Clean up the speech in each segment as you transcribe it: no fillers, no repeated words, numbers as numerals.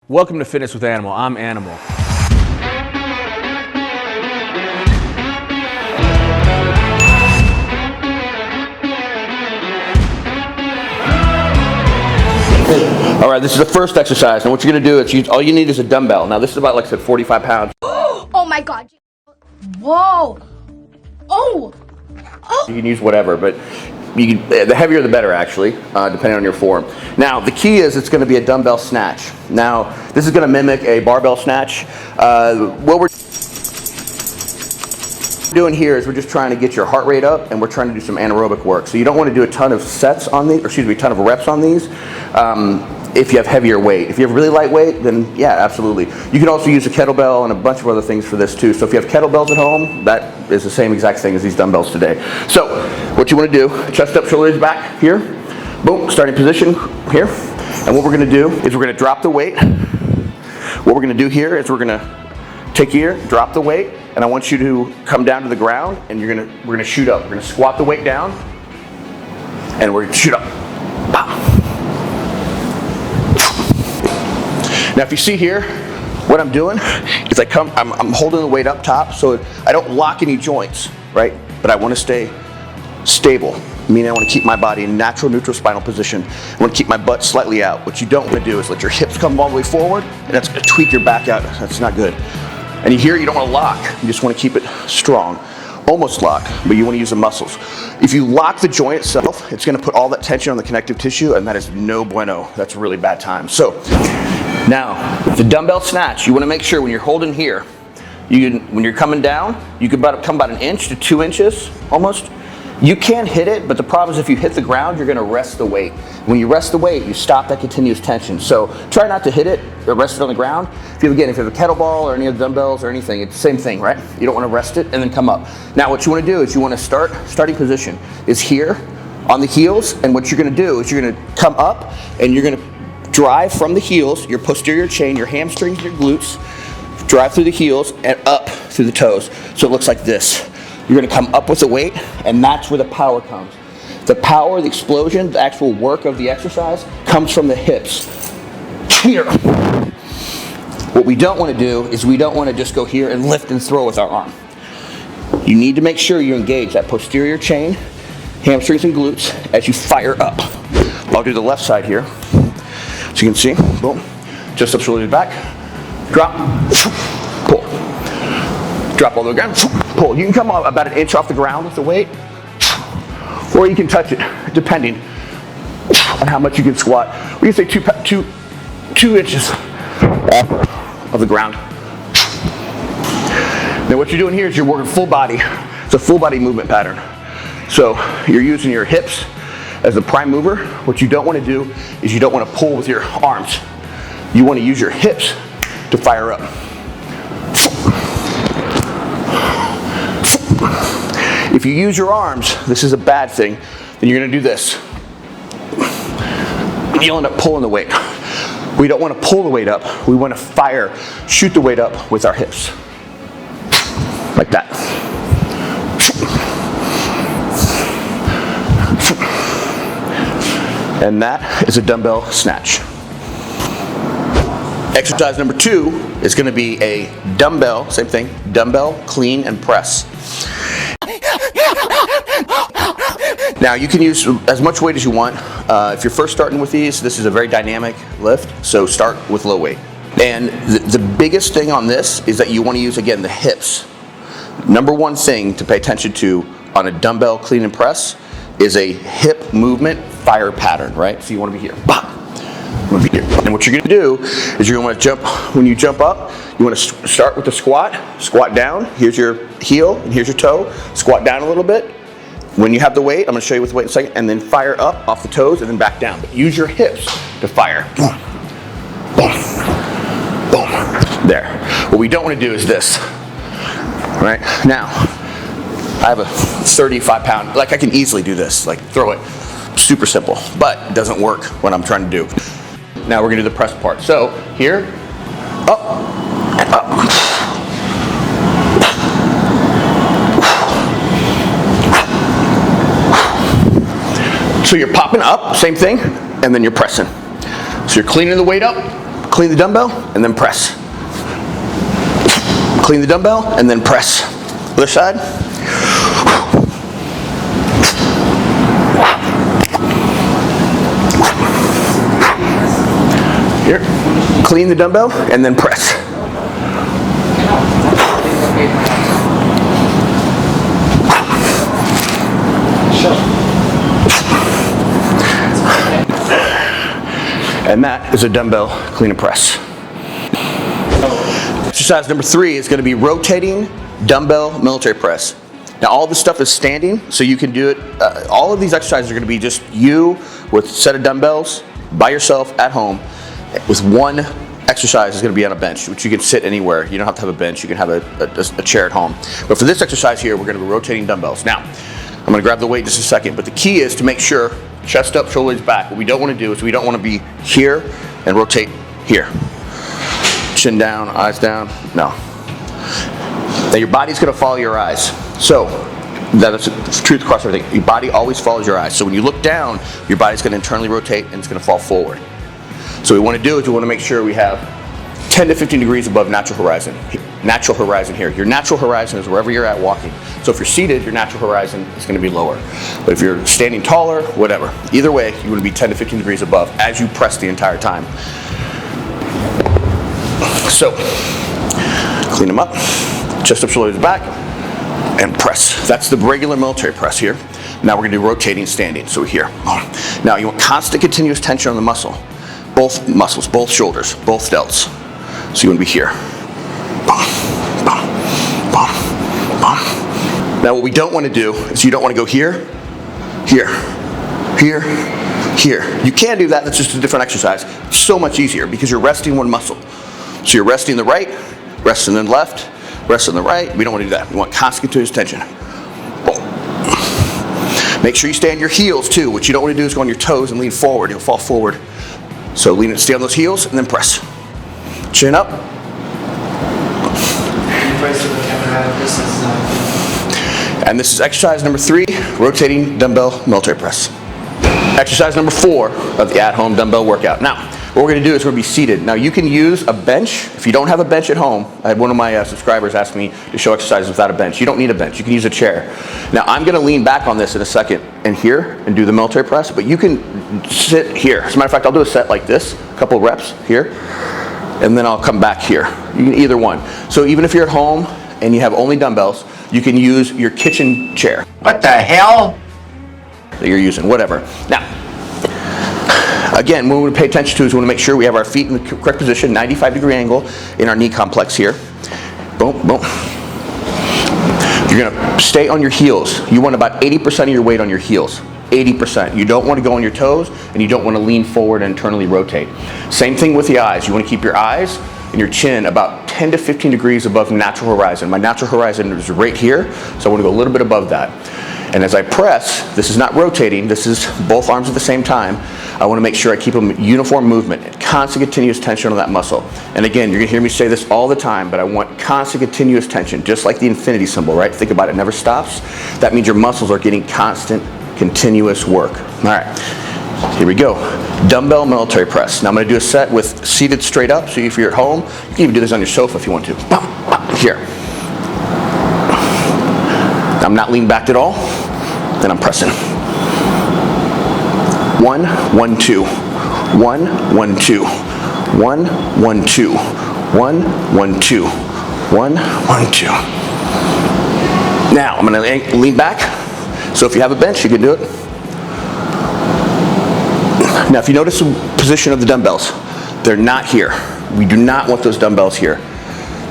Welcome to Fitness with Animal. I'm Animal. All right, this is the first exercise, and what you're gonna do is all you need is a dumbbell. Now this is about, like I said, 45 pounds. Oh my God. Whoa. Oh. You can use whatever, but the heavier the better, actually, depending on your form. Now, the key is it's gonna be a dumbbell snatch. Now, this is gonna mimic a barbell snatch. What we're doing here is we're just trying to get your heart rate up, and we're trying to do some anaerobic work. So you don't want to do a ton of sets on these, or excuse me, a ton of reps on these if you have heavier weight. If you have really light weight, then yeah, absolutely. You can also use a kettlebell and a bunch of other things for this too. So if you have kettlebells at home, that is the same exact thing as these dumbbells today. So what you want to do, chest up, shoulders back here. Boom, starting position here. And what we're going to do is we're going to drop the weight. What we're going to do here is we're going to take here, drop the weight, and I want you to come down to the ground, and we're gonna shoot up. We're gonna squat the weight down, and we're gonna shoot up. Now, if you see here, what I'm doing is I'm holding the weight up top, so I don't lock any joints, right? But I want to stay stable. Meaning I want to keep my body in natural neutral spinal position. I want to keep my butt slightly out. What you don't want to do is let your hips come all the way forward, and that's going to tweak your back out. That's not good. And here, you don't want to lock. You just want to keep it strong. Almost locked, but you want to use the muscles. If you lock the joint itself, it's going to put all that tension on the connective tissue, and that is no bueno. That's a really bad time. So, now, the dumbbell snatch, you want to make sure when you're holding here, when you're coming down, you can come about 1 inch to 2 inches, almost. You can hit it, but the problem is if you hit the ground, you're going to rest the weight. When you rest the weight, you stop that continuous tension. So try not to hit it or rest it on the ground. If you have a kettlebell or any of the dumbbells or anything, it's the same thing, right? You don't want to rest it and then come up. Now what you want to do is you want to starting position is here on the heels, and what you're going to do is you're going to come up and you're going to drive from the heels, your posterior chain, your hamstrings, your glutes, drive through the heels and up through the toes. So it looks like this. You're going to come up with the weight, and that's where the power comes. The power, the explosion, the actual work of the exercise comes from the hips. Here. What we don't want to do is we don't want to just go here and lift and throw with our arm. You need to make sure you engage that posterior chain, hamstrings and glutes as you fire up. I'll do the left side here. So you can see, boom, just up, shoulders back, drop, pull. Drop all the way down, pull. You can come up about 1 inch off the ground with the weight, or you can touch it, depending on how much you can squat. We can say two inches off of the ground. Now what you're doing here is you're working full body. It's a full body movement pattern. So you're using your hips as the prime mover. What you don't want to do is you don't want to pull with your arms. You want to use your hips to fire up. If you use your arms, this is a bad thing, then you're going to do this. You'll end up pulling the weight. We don't want to pull the weight up. We want to shoot the weight up with our hips. Like that. And that is a dumbbell snatch. Exercise number 2 is going to be a dumbbell, same thing, dumbbell, clean, and press. Now you can use as much weight as you want. If you're first starting with these, this is a very dynamic lift, so start with low weight. And the biggest thing on this is that you want to use, again, the hips. Number one thing to pay attention to on a dumbbell clean and press is a hip movement fire pattern, right? So you want to be here. And what you're going to do is you're going to jump. When you jump up, you want to start with the squat down. Here's your heel and here's your toe. Squat down a little bit. When you have the weight, I'm going to show you with the weight in a second, and then fire up off the toes and then back down. But use your hips to fire. Boom, boom, boom. There. What we don't want to do is this. All right? Now, I have a 35-pound, like I can easily do this, like throw it. Super simple, but it doesn't work when I'm trying to do. Now we're going to do the press part. So here, up, and up. So you're popping up, same thing, and then you're pressing. So you're cleaning the weight up, Clean the dumbbell and then press. Clean the dumbbell and then press. Other side. Here. Clean the dumbbell and then press. And that is a dumbbell clean and press. Exercise number 3 is going to be rotating dumbbell military press. Now all this stuff is standing, so you can do it. All of these exercises are going to be just you with a set of dumbbells by yourself at home with one exercise is going to be on a bench, which you can sit anywhere. You don't have to have a bench. You can have a chair at home. But for this exercise here, we're going to be rotating dumbbells. Now, I'm going to grab the weight in just a second, but the key is to make sure chest up, shoulders back. What we don't want to do is we don't want to be here and rotate here. Chin down, eyes down, no. Now your body's going to follow your eyes. So, that's the truth across everything. Your body always follows your eyes. So when you look down, your body's going to internally rotate and it's going to fall forward. So what we want to do is we want to make sure we have 10 to 15 degrees above natural horizon. Natural horizon here. Your natural horizon is wherever you're at walking. So if you're seated, your natural horizon is going to be lower. But if you're standing taller, whatever. Either way, you want to be 10 to 15 degrees above as you press the entire time. So, clean them up. Chest up, shoulders back, and press. That's the regular military press here. Now we're going to do rotating standing. So here. Now you want constant continuous tension on the muscle. Both muscles, both shoulders, both delts. So you want to be here. Now what we don't want to do is you don't want to go here, here, here, here. You can do that, that's just a different exercise. It's so much easier because you're resting one muscle. So you're resting the right, resting the left, resting the right. We don't want to do that. We want constant continuous tension. Make sure you stay on your heels too. What you don't want to do is go on your toes and lean forward. You'll fall forward. So lean and stay on those heels and then press. Chin up. And this is exercise number 3, rotating dumbbell military press. Exercise number 4 of the at-home dumbbell workout. Now, what we're going to do is we're going to be seated. Now, you can use a bench. If you don't have a bench at home, I had one of my subscribers ask me to show exercises without a bench. You don't need a bench. You can use a chair. Now, I'm going to lean back on this in a second and here and do the military press, but you can sit here. As a matter of fact, I'll do a set like this, a couple reps here, and then I'll come back here. You can either one. So even if you're at home and you have only dumbbells, you can use your kitchen chair. What the hell? That you're using, whatever. Now, again, what we want to pay attention to is we want to make sure we have our feet in the correct position, 95-degree angle in our knee complex here. Boom, boom. You're going to stay on your heels. You want about 80% of your weight on your heels. 80%. You don't want to go on your toes and you don't want to lean forward and internally rotate. Same thing with the eyes. You want to keep your eyes and your chin about 10 to 15 degrees above natural horizon. My natural horizon is right here, so I want to go a little bit above that. And as I press, this is not rotating, this is both arms at the same time. I want to make sure I keep a uniform movement, constant continuous tension on that muscle. And again, you're going to hear me say this all the time, but I want constant continuous tension, just like the infinity symbol, right? Think about it, it never stops. That means your muscles are getting constant, continuous work. All right, here we go. Dumbbell military press. Now I'm going to do a set with seated straight up, so if you're at home, you can even do this on your sofa if you want to. Here. I'm not leaning back at all, then I'm pressing. 1, 1, 2. 1, 1, 2. 1, 1, 2. 1, 1, 2. 1, 1, 2. Now I'm going to lean back. So if you have a bench, you can do it. Now if you notice the position of the dumbbells, they're not here. We do not want those dumbbells here.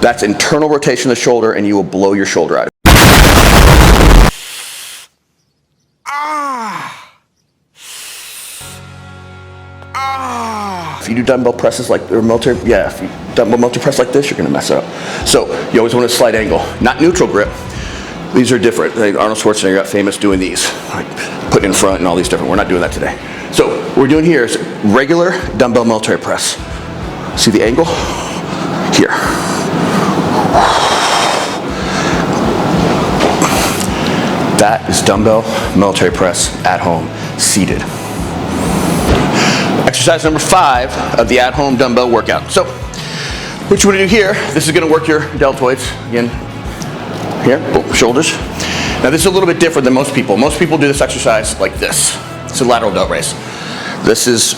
That's internal rotation of the shoulder and you will blow your shoulder out. If you do dumbbell presses like or military, if you dumbbell military press like this, you're going to mess up. So you always want a slight angle, not neutral grip. These are different. Like Arnold Schwarzenegger got famous doing these, like putting in front and all these different. We're not doing that today. So what we're doing here is regular dumbbell military press. See the angle? Here. That is dumbbell military press at home, seated. Exercise number 5 of the at-home dumbbell workout. So, what you want to do here, this is going to work your deltoids. Again, here, boom, shoulders. Now this is a little bit different than most people. Most people do this exercise like this. It's a lateral delt raise. This is,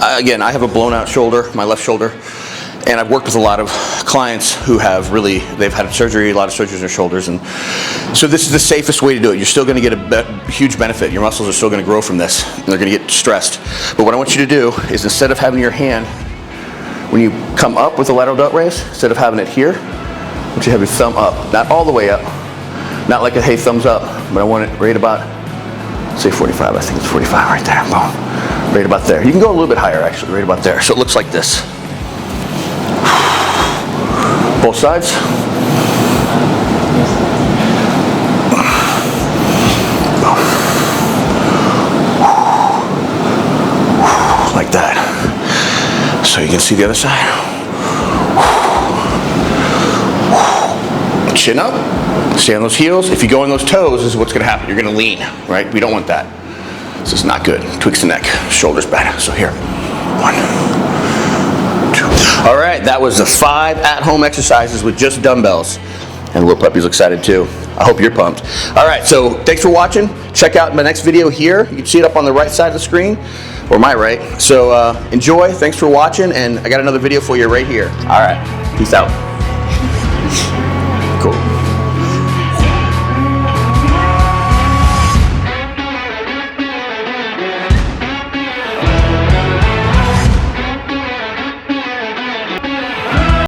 again, I have a blown out shoulder, my left shoulder, and I've worked with a lot of clients who have really, they've had surgery, a lot of surgeries in their shoulders, and so this is the safest way to do it. You're still going to get a huge benefit. Your muscles are still going to grow from this, and they're going to get stressed. But what I want you to do is, instead of having your hand, when you come up with a lateral delt raise, instead of having it here, I want you to have your thumb up, not all the way up, not like a hey thumbs up, but I want it right about, say 45, I think it's 45 right there, boom, right about there. You can go a little bit higher actually, right about there. So it looks like this. Both sides. Like that. So you can see the other side. Chin up, stay on those heels. If you go on those toes, this is what's gonna happen. You're gonna lean, right? We don't want that. This is not good. Tweaks the neck, shoulders bad. So here, 1, 2. All right, that was the 5 at-home exercises with just dumbbells. And little puppy's excited too. I hope you're pumped. All right, so thanks for watching. Check out my next video here. You can see it up on the right side of the screen, or my right. So enjoy, thanks for watching, and I got another video for you right here. All right, peace out.